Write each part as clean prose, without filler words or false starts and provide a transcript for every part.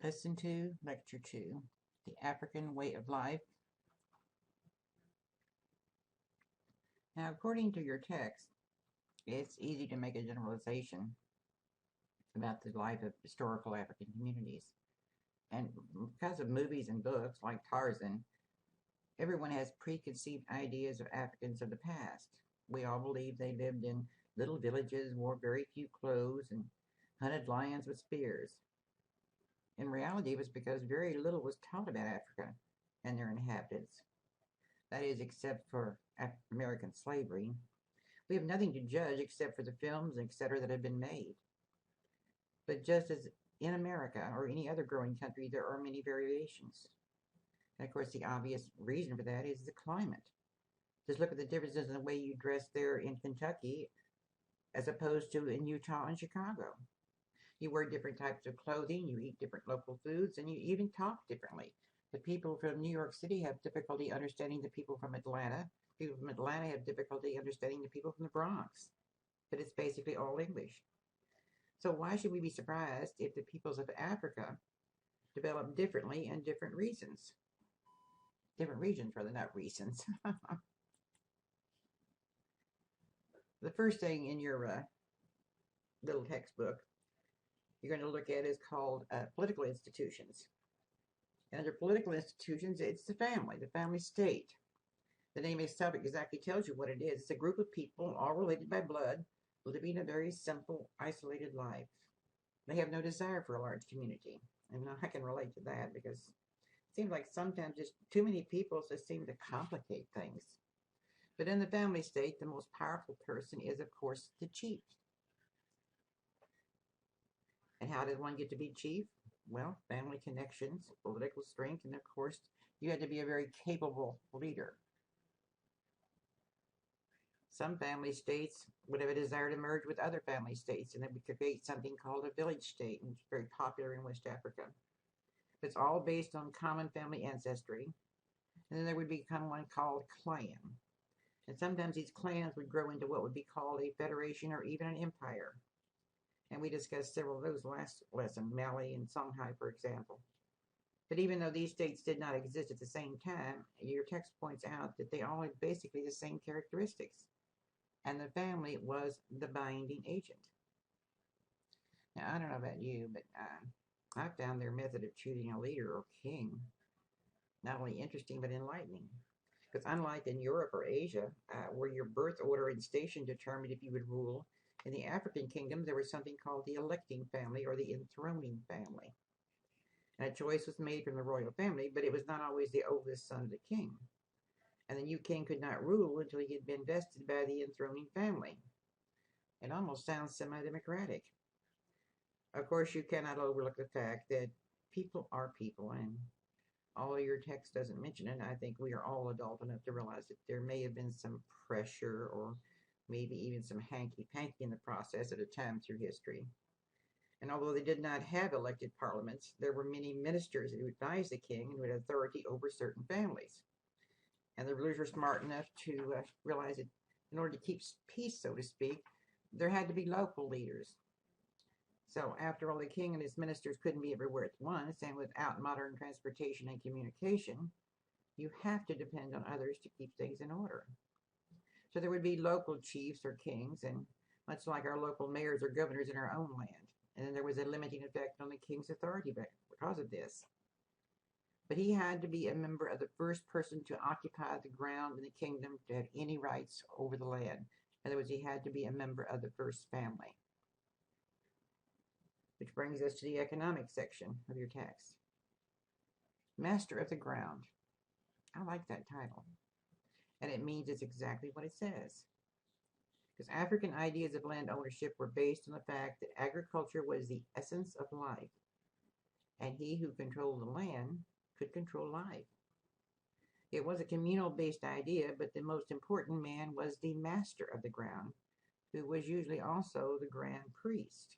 Lesson 2, Lecture 2, The African Way of Life. Now, according to your text, it's easy to make a generalization about the life of historical African communities. And because of movies and books like Tarzan, everyone has preconceived ideas of Africans of the past. We all believe they lived in little villages, wore very few clothes, and hunted lions with spears. In reality, it was because very little was taught about Africa and their inhabitants. That is, except for American slavery. We have nothing to judge except for the films, etc., that have been made. But just as in America or any other growing country, there are many variations. And of course, the obvious reason for that is the climate. Just look at the differences in the way you dress there in Kentucky as opposed to in Utah and Chicago. You wear different types of clothing, you eat different local foods, and you even talk differently. The people from New York City have difficulty understanding the people from Atlanta. People from Atlanta have difficulty understanding the people from the Bronx. But it's basically all English. So why should we be surprised if the peoples of Africa develop differently in different reasons? Different regions, rather, not reasons. The first thing in your little textbook you're going to look at is called political institutions. And under political institutions, it's the family state. The name itself exactly tells you what it is. It's a group of people, all related by blood, living a very simple, isolated life. They have no desire for a large community. And I can relate to that because it seems like sometimes just too many people just seem to complicate things. But in the family state, the most powerful person is, of course, the chief. And how did one get to be chief? Well, family connections, political strength, and of course, you had to be a very capable leader. Some family states would have a desire to merge with other family states, and then we could create something called a village state, which is very popular in West Africa. It's all based on common family ancestry. And then there would become one called clan. And sometimes these clans would grow into what would be called a federation or even an empire. And we discussed several of those last lesson, Mali and Songhai, for example. But even though these states did not exist at the same time, your text points out that they all had basically the same characteristics. And the family was the binding agent. Now, I don't know about you, but I found their method of choosing a leader or king not only interesting but enlightening. Because unlike in Europe or Asia, where your birth order and station determined if you would rule, in the African kingdoms there was something called the electing family or the enthroning family. And a choice was made from the royal family, but it was not always the oldest son of the king. And the new king could not rule until he had been vested by the enthroning family. It almost sounds semi-democratic. Of course, you cannot overlook the fact that people are people, and although your text doesn't mention it, I think we are all adult enough to realize that there may have been some pressure or maybe even some hanky-panky in the process at a time through history. And although they did not have elected parliaments, there were many ministers who advised the king and who had authority over certain families. And the rulers were smart enough to realize that in order to keep peace, so to speak, there had to be local leaders. So after all, the king and his ministers couldn't be everywhere at once, and without modern transportation and communication, you have to depend on others to keep things in order. So there would be local chiefs or kings, and much like our local mayors or governors in our own land. And then there was a limiting effect on the king's authority because of this. But he had to be a member of the first person to occupy the ground in the kingdom to have any rights over the land. In other words, he had to be a member of the first family. Which brings us to the economic section of your text. Master of the ground. I like that title. And it means it's exactly what it says. Because African ideas of land ownership were based on the fact that agriculture was the essence of life. And he who controlled the land could control life. It was a communal-based idea, but the most important man was the master of the ground, who was usually also the grand priest.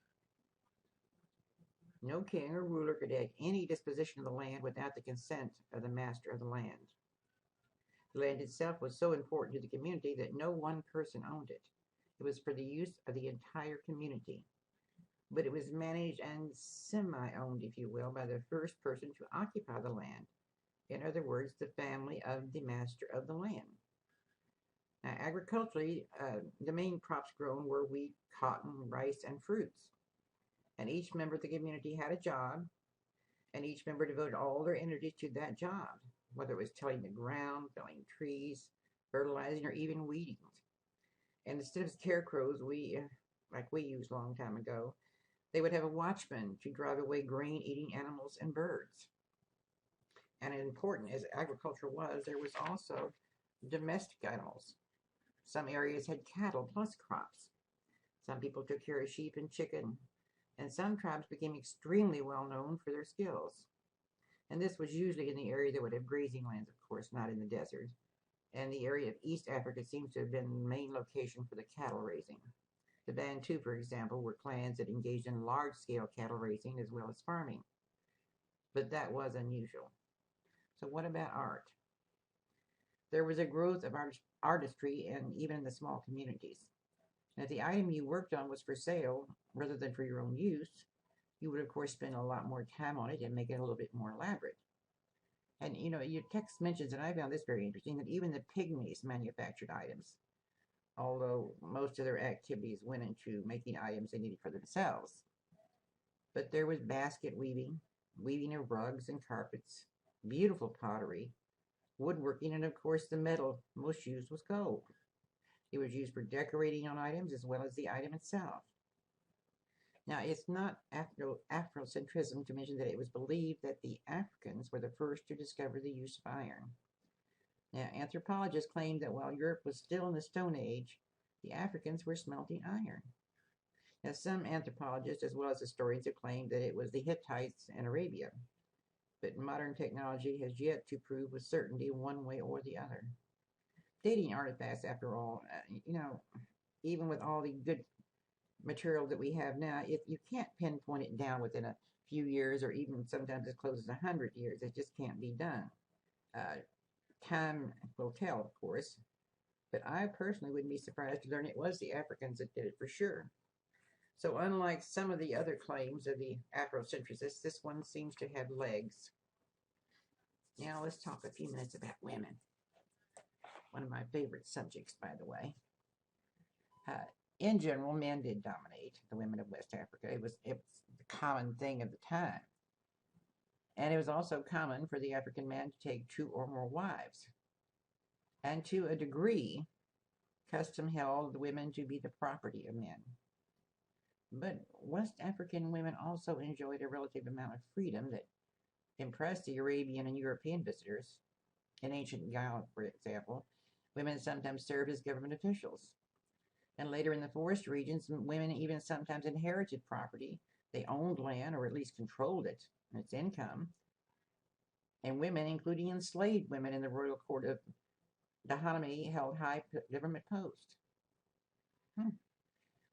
No king or ruler could have any disposition of the land without the consent of the master of the land. The land itself was so important to the community that no one person owned it. It was for the use of the entire community. but it was managed and semi-owned, if you will, by the first person to occupy the land. In other words, the family of the master of the land. Now, agriculturally, the main crops grown were wheat, cotton, rice, and fruits. And each member of the community had a job, and each member devoted all their energy to that job, whether it was tilling the ground, felling trees, fertilizing, or even weeding. And instead of scarecrows, like we used a long time ago, they would have a watchman to drive away grain-eating animals and birds. And important as agriculture was, there was also domestic animals. Some areas had cattle plus crops. Some people took care of sheep and chicken, and some tribes became extremely well known for their skills. And this was usually in the area that would have grazing lands, of course, not in the desert. And the area of East Africa seems to have been the main location for the cattle raising. The Bantu, for example, were clans that engaged in large-scale cattle raising as well as farming. But that was unusual. So what about art? There was a growth of artistry and even in the small communities. And if the item you worked on was for sale rather than for your own use, you would of course spend a lot more time on it and make it a little bit more elaborate. And your text mentions, and I found this very interesting, that even the pygmies manufactured items, although most of their activities went into making items they needed for themselves. But there was basket weaving, weaving of rugs and carpets, beautiful pottery, woodworking, and of course the metal most used was gold. It was used for decorating on items as well as the item itself. Now, it's not Afrocentrism to mention that it was believed that the Africans were the first to discover the use of iron. Now, anthropologists claim that while Europe was still in the Stone Age, the Africans were smelting iron. Now, some anthropologists, as well as historians, have claimed that it was the Hittites in Arabia, but modern technology has yet to prove with certainty one way or the other. Dating artifacts, after all, even with all the good material that we have now, if you can't pinpoint it down within a few years or even sometimes as close as 100 years, it just can't be done. Time will tell, of course, but I personally wouldn't be surprised to learn it was the Africans that did it for sure. So unlike some of the other claims of the Afrocentricists, this one seems to have legs. Now let's talk a few minutes about women. One of my favorite subjects, by the way. In general, men did dominate the women of West Africa. It was the common thing of the time. And it was also common for the African man to take 2 or more wives. And to a degree, custom held the women to be the property of men. But West African women also enjoyed a relative amount of freedom that impressed the Arabian and European visitors. In ancient Gaul, for example, women sometimes served as government officials. And later in the forest regions, women even sometimes inherited property. They owned land, or at least controlled it and its income. And women, including enslaved women in the royal court of Dahomey, held high government posts.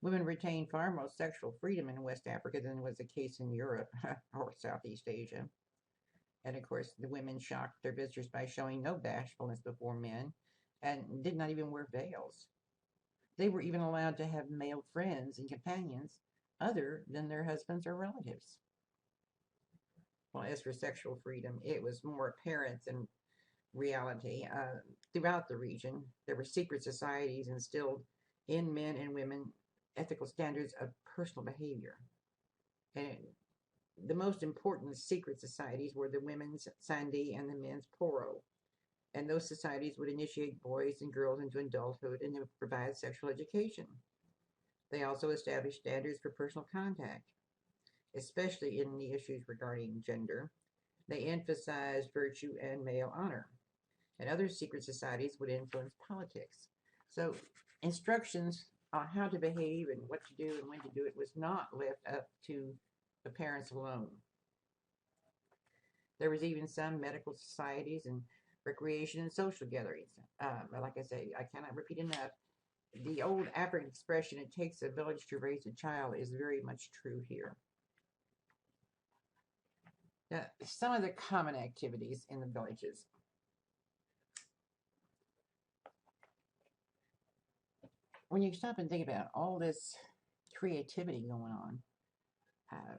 Women retained far more sexual freedom in West Africa than was the case in Europe or Southeast Asia. And of course, the women shocked their visitors by showing no bashfulness before men and did not even wear veils. They were even allowed to have male friends and companions other than their husbands or relatives. Well, as for sexual freedom, it was more apparent than reality. Throughout the region, there were secret societies instilled in men and women ethical standards of personal behavior. And the most important secret societies were the women's Sandi and the men's Poro. And those societies would initiate boys and girls into adulthood and provide sexual education. They also established standards for personal contact, especially in the issues regarding gender. They emphasized virtue and male honor. And other secret societies would influence politics. So instructions on how to behave and what to do and when to do it was not left up to the parents alone. There was even some medical societies and recreation and social gatherings. Like I say, I cannot repeat enough. The old African expression, it takes a village to raise a child, is very much true here. Now, some of the common activities in the villages. When you stop and think about all this creativity going on, uh,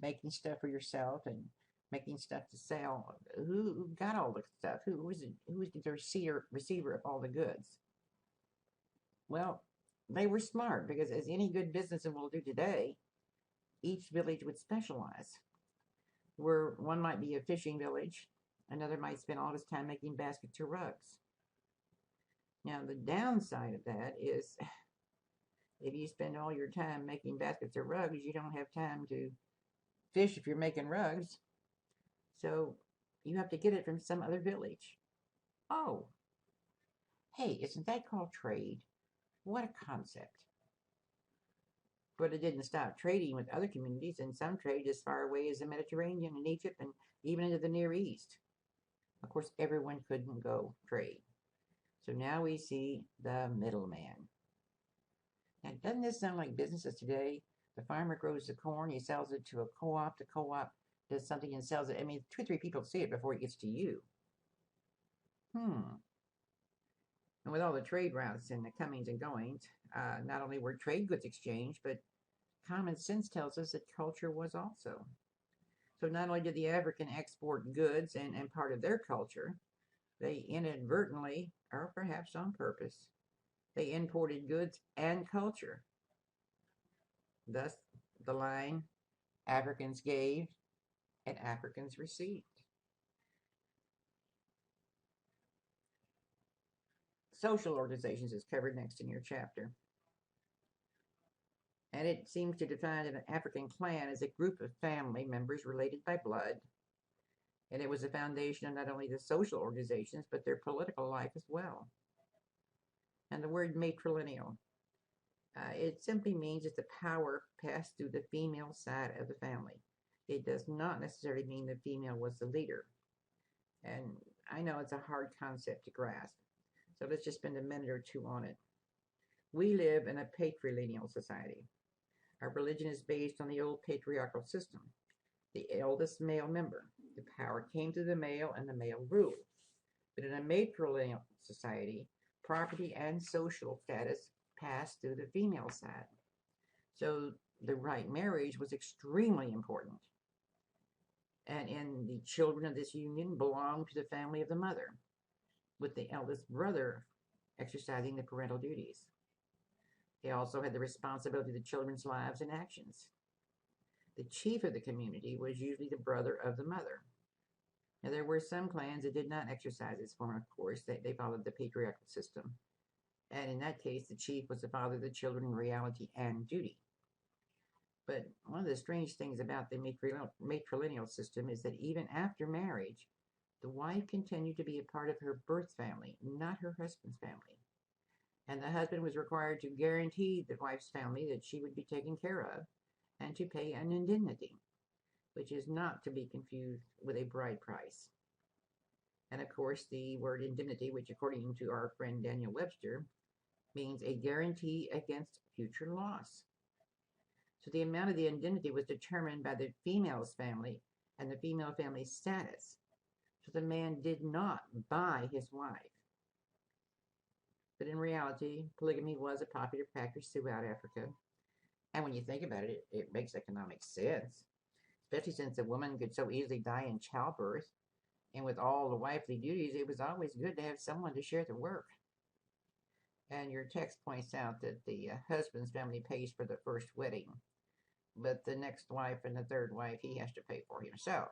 making stuff for yourself and making stuff to sell. Who got all the stuff? Who was the receiver of all the goods? Well, they were smart because, as any good businessman will do today, each village would specialize. Where one might be a fishing village, another might spend all his time making baskets or rugs. Now, the downside of that is if you spend all your time making baskets or rugs, you don't have time to fish if you're making rugs. So you have to get it from some other village. Oh, hey, isn't that called trade? What a concept. But it didn't stop trading with other communities, and some trade as far away as the Mediterranean and Egypt and even into the Near East. Of course, everyone couldn't go trade. So now we see the middleman. Now, doesn't this sound like businesses today? The farmer grows the corn, he sells it to a co-op, the co-op does something and sells it. I mean, 2 or 3 people see it before it gets to you. And with all the trade routes and the comings and goings, not only were trade goods exchanged, but common sense tells us that culture was also. So not only did the African export goods and part of their culture, they inadvertently, or perhaps on purpose, they imported goods and culture. Thus, the line, Africans gave and Africans received. Social organizations is covered next in your chapter. And it seems to define an African clan as a group of family members related by blood. And it was the foundation of not only the social organizations, but their political life as well. And the word matrilineal, it simply means that the power passed through the female side of the family. It does not necessarily mean the female was the leader. And I know it's a hard concept to grasp, so let's just spend a minute or two on it. We live in a patrilineal society. Our religion is based on the old patriarchal system. The eldest male member. The power came to the male and the male ruled. But in a matrilineal society, property and social status passed through the female side. So the right marriage was extremely important. And the children of this union belonged to the family of the mother, with the eldest brother exercising the parental duties. They also had the responsibility of the children's lives and actions. The chief of the community was usually the brother of the mother. Now, there were some clans that did not exercise this form, of course. They followed the patriarchal system. And in that case, the chief was the father of the children in reality and duty. But one of the strange things about the matrilineal system is that even after marriage, the wife continued to be a part of her birth family, not her husband's family. And the husband was required to guarantee the wife's family that she would be taken care of and to pay an indemnity, which is not to be confused with a bride price. And of course, the word indemnity, which according to our friend Daniel Webster, means a guarantee against future loss. So the amount of the indemnity was determined by the female's family and the female family's status. So the man did not buy his wife. But in reality, polygamy was a popular practice throughout Africa. And when you think about it, it makes economic sense, especially since a woman could so easily die in childbirth. And with all the wifely duties, it was always good to have someone to share the work. And your text points out that the husband's family pays for the first wedding, but the next wife and the third wife he has to pay for himself.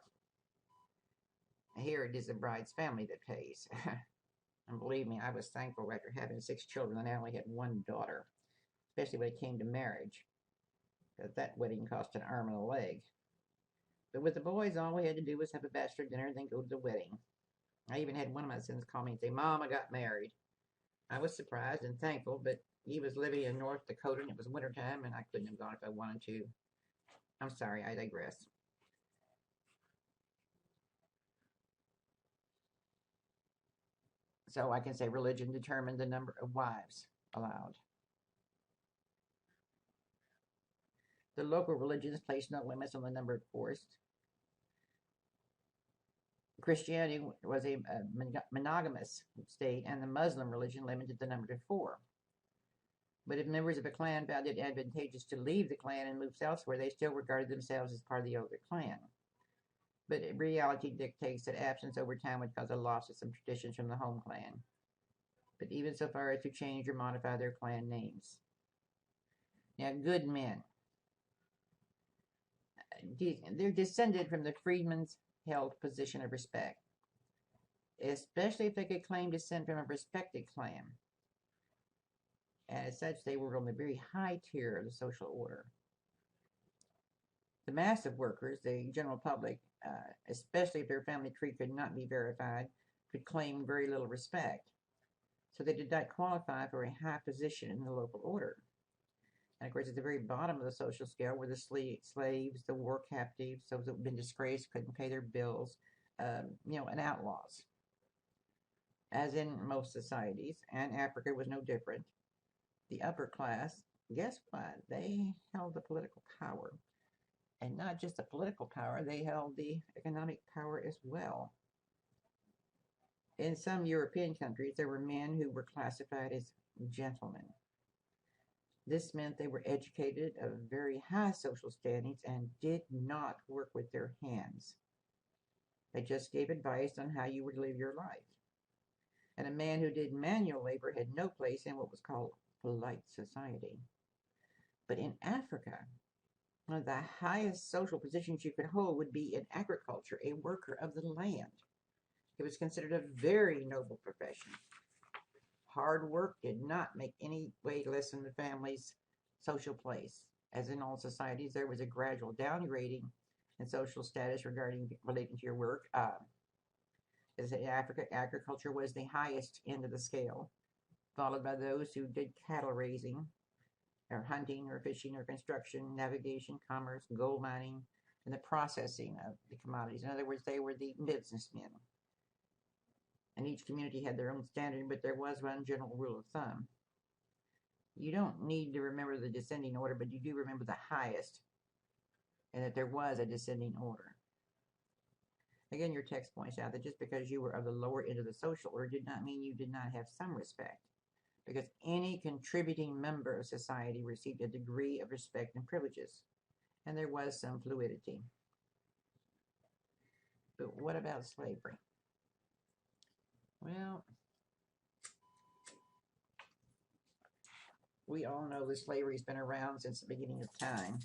Here it is the bride's family that pays. And believe me, I was thankful after having 6 children that I only had 1 daughter, especially when it came to marriage, because that wedding cost an arm and a leg. But with the boys, all we had to do was have a bachelor dinner and then go to the wedding. I even had one of my sons call me and say, "Mom, I got married." I was surprised and thankful, but he was living in North Dakota and it was wintertime and I couldn't have gone if I wanted to. I'm sorry, I digress. So I can say religion determined the number of wives allowed. The local religions placed no limits on the number, of course. Christianity was a monogamous state, and the Muslim religion limited the number to 4. But if members of a clan found it advantageous to leave the clan and move elsewhere, they still regarded themselves as part of the older clan. But reality dictates that absence over time would cause a loss of some traditions from the home clan, but even so far as to change or modify their clan names. Now, good men. They're descended from the freedmen's held position of respect, especially if they could claim descent from a respected clan. And as such, they were on the very high tier of the social order. The mass of workers, the general public, especially if their family tree could not be verified, could claim very little respect. So they did not qualify for a high position in the local order. And of course, at the very bottom of the social scale were the slaves, the war captives, those that had been disgraced, couldn't pay their bills, and outlaws. As in most societies, and Africa was no different, the upper class, guess what? They held the political power. And not just the political power, they held the economic power as well. In some European countries, there were men who were classified as gentlemen. This meant they were educated of very high social standings and did not work with their hands. They just gave advice on how you would live your life. And a man who did manual labor had no place in what was called polite society. But in Africa, one of the highest social positions you could hold would be in agriculture, a worker of the land. It was considered a very noble profession. Hard work did not make any way lessen the family's social place. As in all societies, there was a gradual downgrading in social status relating to your work. As in Africa, agriculture was the highest end of the scale, followed by those who did cattle raising, or hunting, or fishing, or construction, navigation, commerce, gold mining, and the processing of the commodities. In other words, they were the businessmen. And each community had their own standard, but there was one general rule of thumb. You don't need to remember the descending order, but you do remember the highest, and that there was a descending order. Again, your text points out that just because you were of the lower end of the social order did not mean you did not have some respect, because any contributing member of society received a degree of respect and privileges, and there was some fluidity. But what about slavery? Well, we all know that slavery's been around since the beginning of time,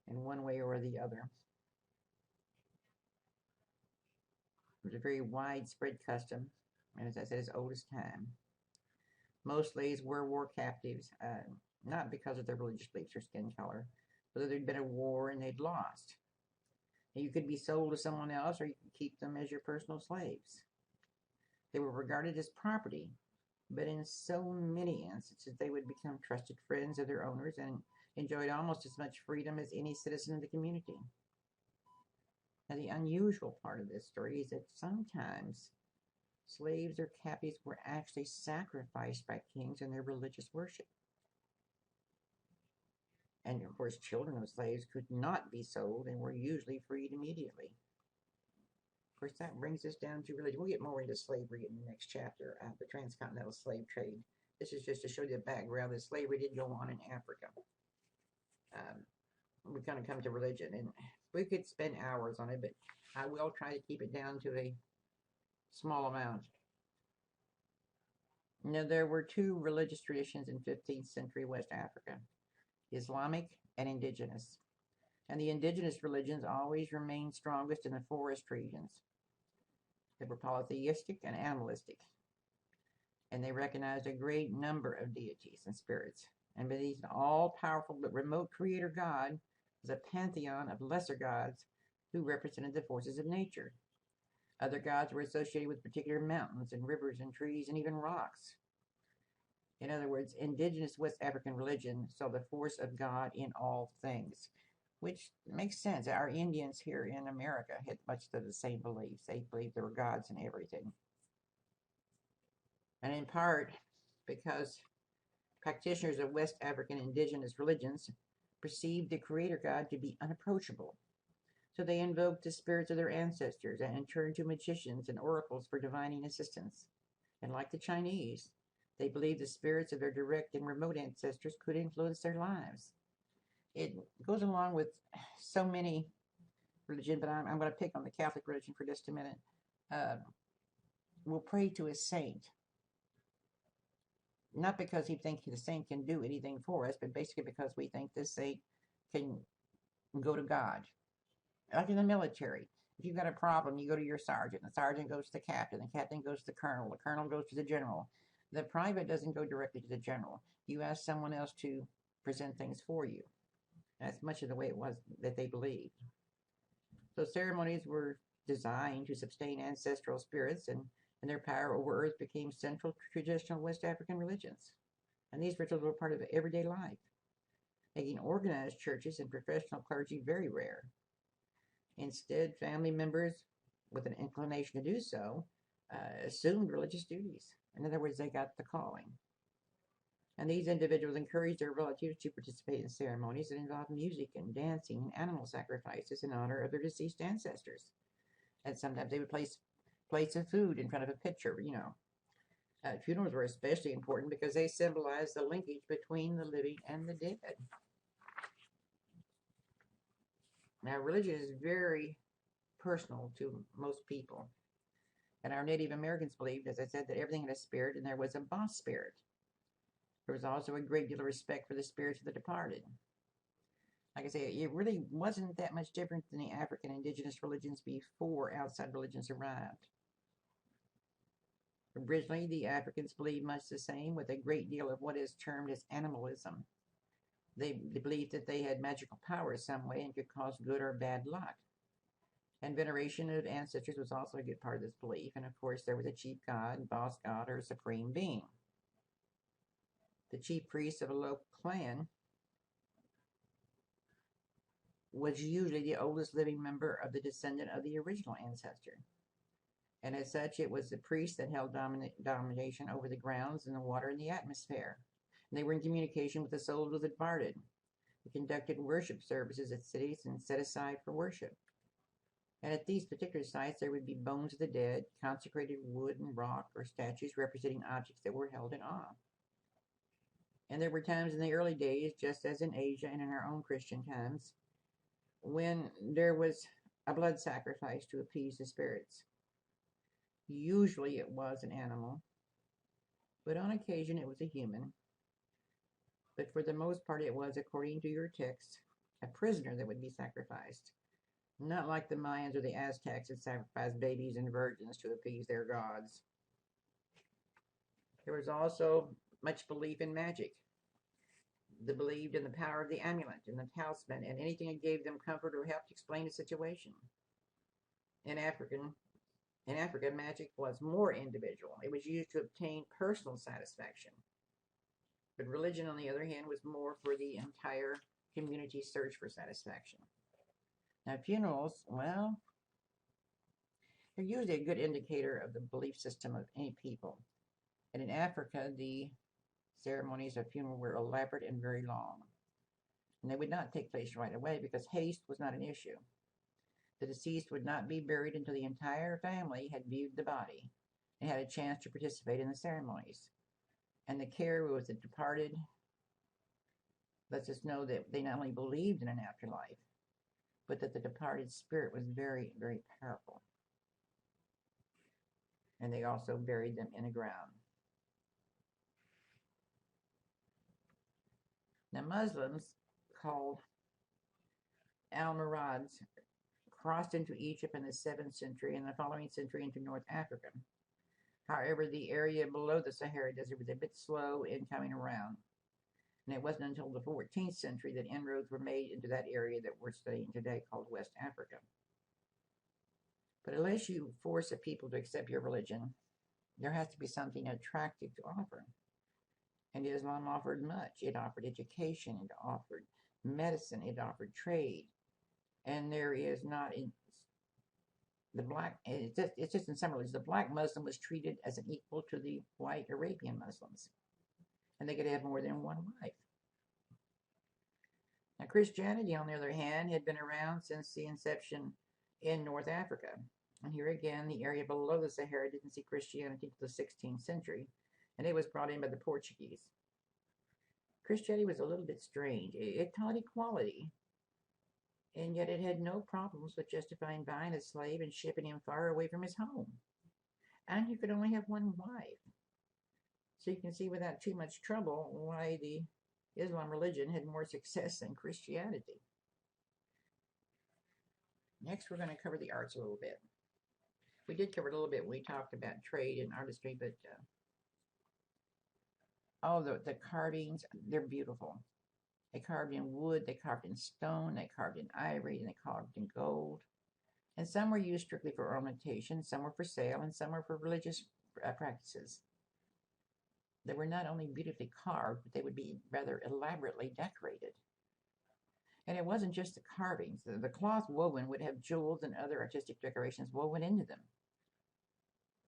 in one way or the other. It was a very widespread custom, and as I said, as old as time. Most slaves were war captives, not because of their religious beliefs or skin color, but there'd been a war and they'd lost. And you could be sold to someone else, or you could keep them as your personal slaves. They were regarded as property, but in so many instances, they would become trusted friends of their owners and enjoyed almost as much freedom as any citizen of the community. Now, the unusual part of this story is that sometimes slaves or captives were actually sacrificed by kings in their religious worship. And of course, children of slaves could not be sold and were usually freed immediately. Of course, that brings us down to religion. We'll get more into slavery in the next chapter, the transcontinental slave trade. This is just to show you the background that slavery did go on in Africa. We're going to come to religion, and we could spend hours on it, but I will try to keep it down to a small amount. Now, there were two religious traditions in 15th century West Africa, Islamic and indigenous. And the indigenous religions always remained strongest in the forest regions. They were polytheistic and animalistic, and they recognized a great number of deities and spirits. And beneath an all-powerful but remote creator God was a pantheon of lesser gods who represented the forces of nature. Other gods were associated with particular mountains and rivers and trees and even rocks. In other words, indigenous West African religion saw the force of God in all things, which makes sense. Our Indians here in America had much of the same beliefs. They believed there were gods in everything. And in part because practitioners of West African indigenous religions perceived the creator God to be unapproachable. So they invoked the spirits of their ancestors and turned to magicians and oracles for divining assistance. And like the Chinese, They believed the spirits of their direct and remote ancestors could influence their lives. It goes along with so many religions, but I'm going to pick on the Catholic religion for just a minute. Uh, we'll pray to a saint, not because he thinks the saint can do anything for us, but basically because we think this saint can go to God. Like in the military, if you've got a problem, you go to your sergeant. The sergeant goes to the captain goes to the colonel goes to the general. The private doesn't go directly to the general. You ask someone else to present things for you. That's much of the way it was that they believed. So ceremonies were designed to sustain ancestral spirits, and their power over earth became central to traditional West African religions. And these rituals were part of everyday life, making organized churches and professional clergy very rare. Instead, family members with an inclination to do so assumed religious duties. In other words, they got the calling. And these individuals encouraged their relatives to participate in ceremonies that involved music and dancing and animal sacrifices in honor of their deceased ancestors. And sometimes they would place plates of food in front of a picture, funerals were especially important because they symbolized the linkage between the living and the dead. Now, religion is very personal to most people. And our Native Americans believed, as I said, that everything had a spirit and there was a boss spirit. There was also a great deal of respect for the spirits of the departed. Like I say, it really wasn't that much different than the African indigenous religions before outside religions arrived. Originally, the Africans believed much the same, with a great deal of what is termed as animalism. They believed that they had magical powers some way and could cause good or bad luck. And veneration of ancestors was also a good part of this belief. And of course, there was a chief god, boss god, or supreme being. The chief priest of a local clan was usually the oldest living member of the descendant of the original ancestor. And as such, it was the priest that held domination over the grounds and the water and the atmosphere. And they were in communication with the souls of the departed. They conducted worship services at cities and set aside for worship. And at these particular sites, there would be bones of the dead, consecrated wood and rock, or statues representing objects that were held in awe. And there were times in the early days, just as in Asia and in our own Christian times, when there was a blood sacrifice to appease the spirits. Usually it was an animal, but on occasion it was a human. But for the most part it was, according to your text, a prisoner that would be sacrificed. Not like the Mayans or the Aztecs that sacrificed babies and virgins to appease their gods. There was also much belief in magic. They believed in the power of the amulet and the talisman and anything that gave them comfort or helped explain a situation. In Africa, magic was more individual. It was used to obtain personal satisfaction. But religion, on the other hand, was more for the entire community search for satisfaction. Now, funerals, well, they're usually a good indicator of the belief system of any people. And in Africa, the ceremonies of funeral were elaborate and very long. And they would not take place right away because haste was not an issue. The deceased would not be buried until the entire family had viewed the body and had a chance to participate in the ceremonies. And the care with the departed lets us know that they not only believed in an afterlife, but that the departed spirit was very, very powerful. And they also buried them in the ground. Now, Muslims, called Almoravids, crossed into Egypt in the 7th century and the following century into North Africa. However, the area below the Sahara Desert was a bit slow in coming around. And it wasn't until the 14th century that inroads were made into that area that we're studying today called West Africa. But unless you force a people to accept your religion, there has to be something attractive to offer. And Islam offered much. It offered education, it offered medicine, it offered trade. And there is not in the black, it's just in some religions, the black Muslim was treated as an equal to the white Arabian Muslims. And they could have more than one wife. Now, Christianity, on the other hand, had been around since the inception in North Africa. And here again, the area below the Sahara didn't see Christianity until the 16th century. and it was brought in by the Portuguese. Christianity was a little bit strange. It taught equality, and yet it had no problems with justifying buying a slave and shipping him far away from his home. And you could only have one wife. So you can see without too much trouble why the Islam religion had more success than Christianity. Next, we're going to cover the arts a little bit. We did cover it a little bit when we talked about trade and artistry, but the carvings, they're beautiful. They carved in wood, they carved in stone, they carved in ivory, and they carved in gold. And some were used strictly for ornamentation, some were for sale, and some were for religious practices. They were not only beautifully carved, but they would be rather elaborately decorated. And it wasn't just the carvings. The cloth woven would have jewels and other artistic decorations woven into them.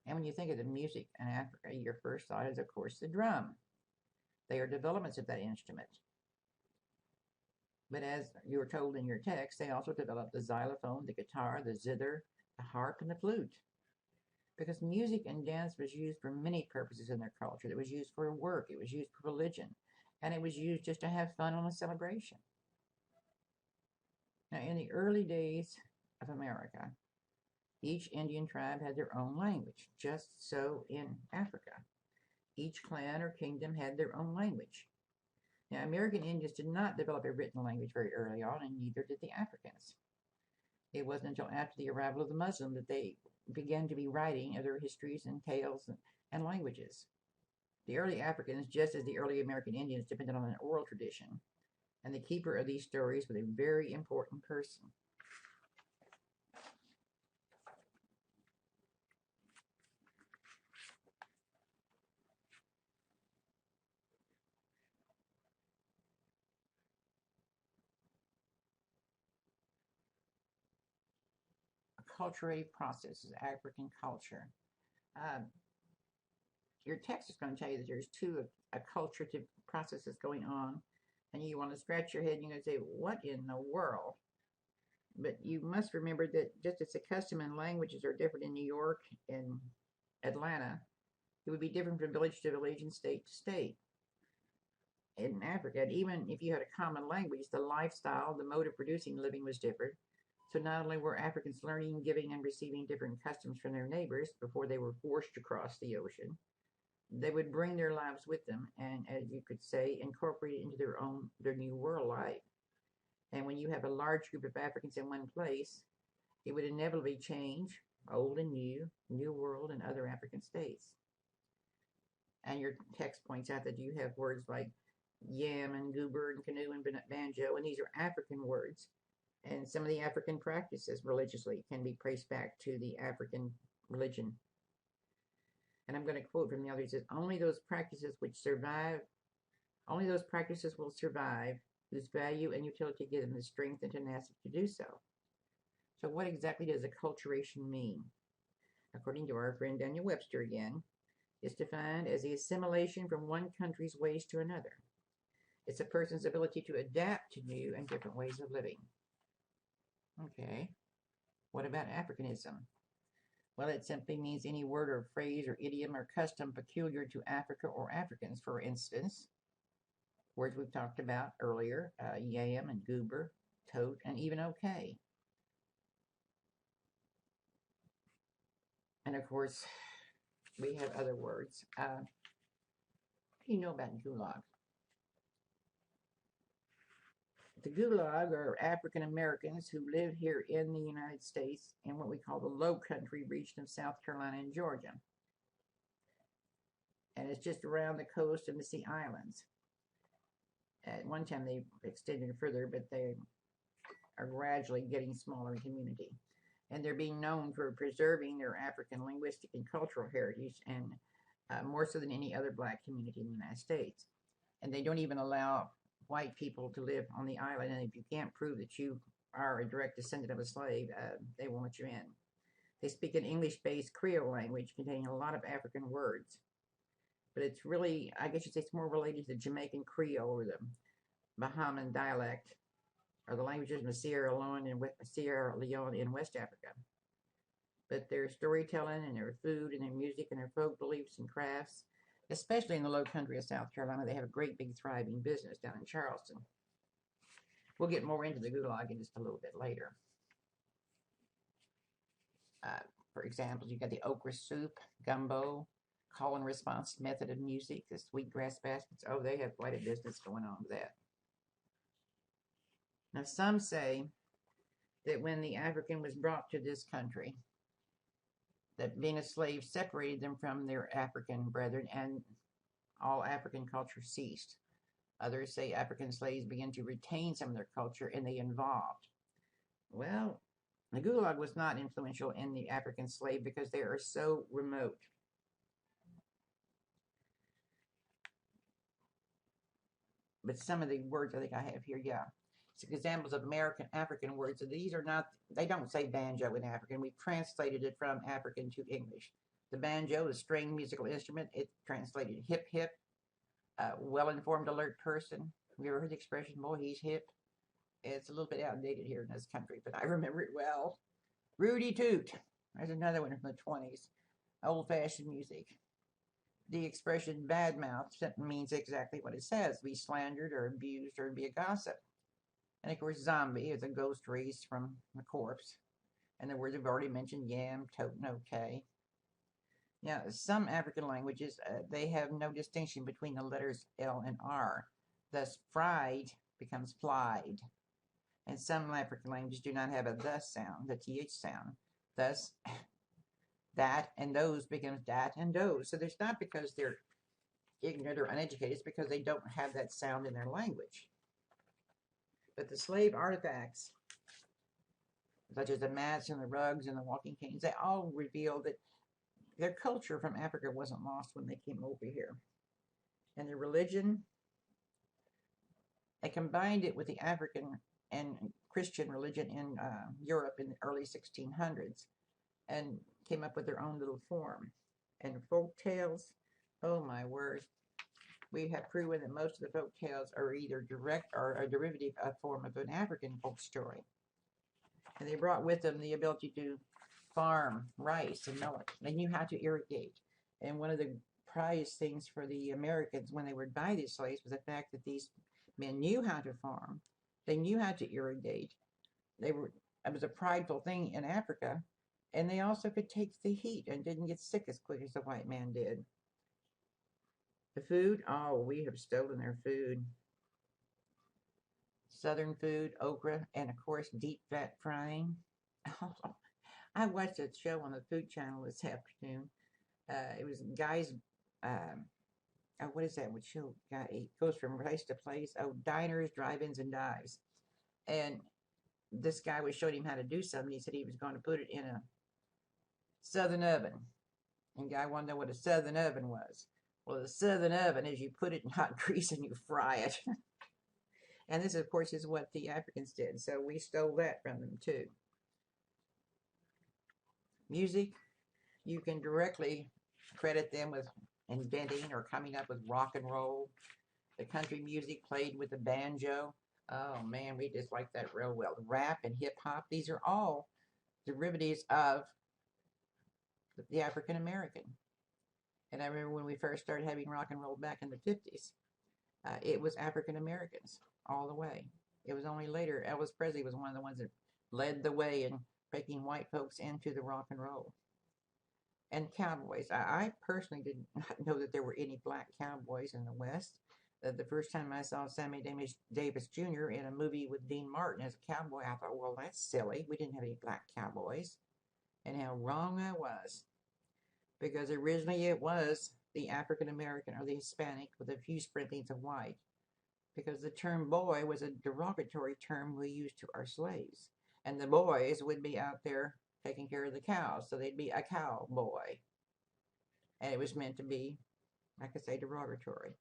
And when you think of the music in Africa, your first thought is, of course, the drum. They are developments of that instrument. But as you were told in your text, they also developed the xylophone, the guitar, the zither, the harp, and the flute. Because music and dance was used for many purposes in their culture. It was used for work, it was used for religion, and it was used just to have fun on a celebration. Now, in the early days of America, each Indian tribe had their own language, just so in Africa. Each clan or kingdom had their own language. Now, American Indians did not develop a written language very early on, and neither did the Africans. It wasn't until after the arrival of the Muslim that they began to be writing other histories and tales and languages. The early Africans, just as the early American Indians, depended on an oral tradition, and the keeper of these stories was a very important person. Acculturative process is African culture. Um, your text is going to tell you that there's two acculturative processes going on, and you want to scratch your head and you're going to say, what in the world? But you must remember that just as the custom and languages are different in New York and Atlanta, it would be different from village to village and state to state. In Africa, and even if you had a common language, the lifestyle, the mode of producing living was different. So not only were Africans learning, giving, and receiving different customs from their neighbors before they were forced to cross the ocean, they would bring their lives with them and, as you could say, incorporate it into their new world life. And when you have a large group of Africans in one place, it would inevitably change old and new, new world, and other African states. And your text points out that you have words like yam and goober and canoe and banjo, and these are African words. And some of the African practices religiously can be traced back to the African religion. And I'm going to quote from the other. It says, only those practices will survive whose value and utility give them the strength and tenacity to do so. So what exactly does acculturation mean? According to our friend Daniel Webster again, it's defined as the assimilation from one country's ways to another. It's a person's ability to adapt to new and different ways of living. Okay, what about Africanism? Well, it simply means any word or phrase or idiom or custom peculiar to Africa or Africans. For instance, words we've talked about earlier, yam and goober, tote, and even okay. And of course, we have other words. What do you know about gulag? The Gulag are African Americans who live here in the United States in what we call the Low Country region of South Carolina and Georgia. And it's just around the coast of the Sea Islands. At one time they extended further, but they are gradually getting smaller in community. And they're being known for preserving their African linguistic and cultural heritage, and more so than any other black community in the United States. And they don't even allow white people to live on the island, and if you can't prove that you are a direct descendant of a slave, they won't let you in. They speak an English-based Creole language containing a lot of African words, but it's really, I guess you'd say it's more related to the Jamaican Creole or the Bahamian dialect, or the languages of Sierra Leone in West Africa. But their storytelling and their food and their music and their folk beliefs and crafts, especially in the low country of South Carolina. They have a great big thriving business down in Charleston. We'll get more into the gulag in just a little bit later. For example, you got the okra soup, gumbo, call and response method of music, the sweetgrass baskets. Oh, they have quite a business going on with that. Now, some say that when the African was brought to this country, that being a slave separated them from their African brethren and all African culture ceased. Others say African slaves began to retain some of their culture and they evolved. Well, the gulag was not influential in the African slave because they are so remote. But some of the words I think I have here, yeah. It's examples of African words. So these are not, they don't say banjo in African. We've translated it from African to English. The banjo is a string musical instrument. It's translated hip hip, well-informed, alert person. Have you ever heard the expression, boy, he's hip? It's a little bit outdated here in this country, but I remember it well. Rudy Toot. There's another one from the 20s. Old-fashioned music. The expression badmouth means exactly what it says. Be slandered or abused or be a gossip. And of course, zombie is a ghost raised from a corpse. And the words I've already mentioned, yam, totin, okay. Now, some African languages, they have no distinction between the letters L and R. Thus, fried becomes flied. And some African languages do not have a the sound, the th sound. Thus, that and those becomes dat and those. So there's not because they're ignorant or uneducated, it's because they don't have that sound in their language. But the slave artifacts, such as the mats and the rugs and the walking canes, they all reveal that their culture from Africa wasn't lost when they came over here. And their religion, they combined it with the African and Christian religion in Europe in the early 1600s and came up with their own little form. And folk tales, oh my word, we have proven that most of the folk tales are either direct or a derivative form of an African folk story. And they brought with them the ability to farm rice and millet. They knew how to irrigate. And one of the prized things for the Americans when they would buy these slaves was the fact that these men knew how to farm. They knew how to irrigate. It was a prideful thing in Africa. And they also could take the heat and didn't get sick as quick as the white man did. The food, oh, we have stolen their food. Southern food, okra, and of course, deep fat frying. Oh, I watched a show on the Food Channel this afternoon. It was guys, what is that? What show? It goes from place to place. Oh, diners, drive-ins, and dives. And this guy was showing him how to do something. He said he was going to put it in a southern oven. And guy wanted to know what a southern oven was. Well, the southern oven is you put it in hot grease and you fry it. And this, of course, is what the Africans did. So we stole that from them, too. Music, you can directly credit them with inventing or coming up with rock and roll. The country music played with the banjo. Oh, man, we just like that real well. Rap and hip-hop, these are all derivatives of the African American. And I remember when we first started having rock and roll back in the 50s, it was African Americans all the way. It was only later, Elvis Presley was one of the ones that led the way in breaking white folks into the rock and roll. And cowboys. I personally did not know that there were any black cowboys in the West. The first time I saw Sammy Davis Jr. in a movie with Dean Martin as a cowboy, I thought, well, that's silly. We didn't have any black cowboys. And how wrong I was. Because originally it was the African American or the Hispanic with a few sprinklings of white. Because the term boy was a derogatory term we used to our slaves. And the boys would be out there taking care of the cows, so they'd be a cowboy. And it was meant to be, like I say, derogatory.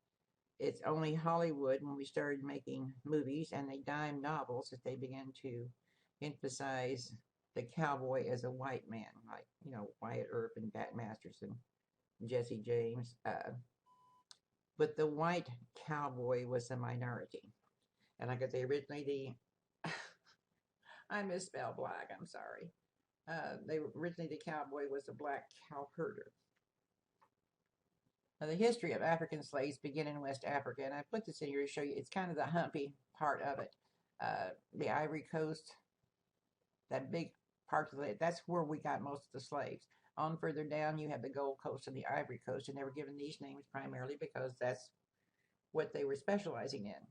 It's only Hollywood, when we started making movies and the dime novels, that they began to emphasize the cowboy as a white man, like, you know, Wyatt Earp and Pat Masterson, Jesse James. But the white cowboy was a minority. And like I say, originally I misspelled black, I'm sorry. Originally the cowboy was a black cow herder. Now, the history of African slaves began in West Africa, and I put this in here to show you. It's kind of the humpy part of it. The Ivory Coast, that big part of it, that's where we got most of the slaves. On further down, you have the Gold Coast and the Ivory Coast, and they were given these names primarily because that's what they were specializing in.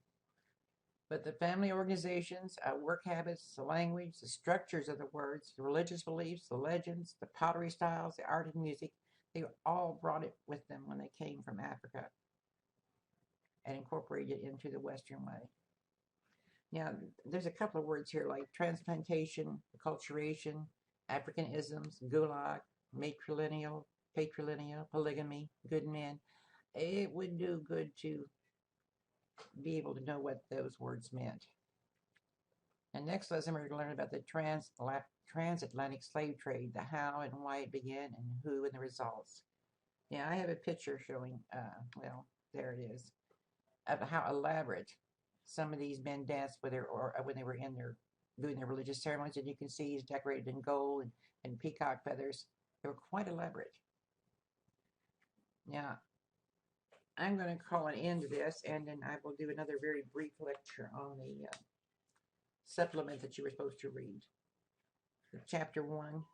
But the family organizations, work habits, the language, the structures of the words, the religious beliefs, the legends, the pottery styles, the art and music, they all brought it with them when they came from Africa and incorporated it into the Western way. Now, there's a couple of words here like transplantation, acculturation, Africanisms, gulag, patrilineal, polygamy, good men. It would do good to be able to know what those words meant. And next lesson, we're going to learn about the transatlantic slave trade, the how and why it began, and who and the results. Yeah, I have a picture showing, well, there it is, of how elaborate some of these men danced with when they were doing their religious ceremonies. And you can see he's decorated in gold and peacock feathers. They were quite elaborate. Now, I'm going to call an end to this, and then I will do another very brief lecture on the supplement that you were supposed to read. Chapter 1,